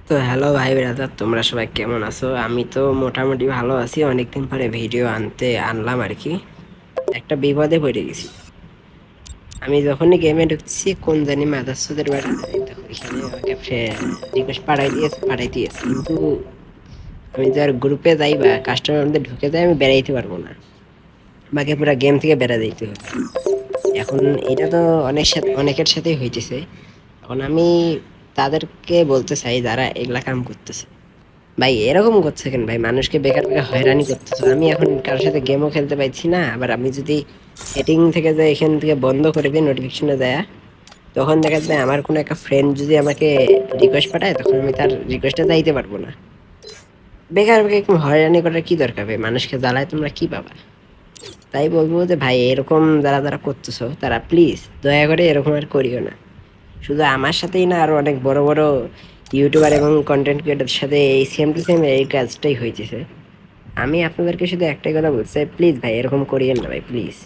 তো হ্যালো ভাই ব্রাদার, তোমরা সবাই কেমন আছো? আমি তো মোটামুটি ভালো আছি। অনেকদিন পরে ভিডিও আনলাম আর কি। একটা বিপদে পড়ে গেছি। আমি যখনই গেমে ঢুকছি, কোন জানি মাদারচোদের বাড়ি যাই, তো ওইখানে আমাকে রিকোয়েস্ট পাঠাই দিয়েছে, কিন্তু আমি যার গ্রুপে যাই বা কাস্টমারদের ঢুকে যাই, আমি বেড়াইতে পারবো না। আমাকে পুরো গেম থেকে বেড়া দিতে হবে। এখন এটা তো অনেকের সাথেই হইতেছে। এখন আমি তাদেরকে বলতে চাই যারা এগুলা কাম করতেছে, ভাই এরকম করছে কেন ভাই? মানুষকে বেকার বেকার হয়রানি করতেছে। আমি এখন কারোর সাথে গেমও খেলতে পারছি না। আবার আমি যদি সেটিং থেকে যাই, এখান থেকে বন্ধ করে দিই নোটিফিকেশনে যায়, তখন দেখা যায় আমার কোনো একটা ফ্রেন্ড যদি আমাকে রিকোয়েস্ট পাঠায়, তখন আমি তার রিকোয়েস্টে যাইতে পারবো না। বেকার বেকার এরকম হয়রানি করার কি দরকার ভাই? মানুষকে জ্বালায় তোমরা কি পাবা? তাই বলবো যে ভাই, এরকম যারা যারা করতেছো তারা প্লিজ দয়া করে এরকম আর করিও না। শুধু আমার সাথেই না, আরো অনেক বড় বড় ইউটিউবার এবং কন্টেন্ট ক্রিয়েটারের সাথে এই সেম টু সেম এই কাজটাই হয়েছে। আমি আপনাদেরকে শুধু একটাই কথা বলতে চাই, প্লিজ ভাই এরকম করিয়েন না ভাই, প্লিজ।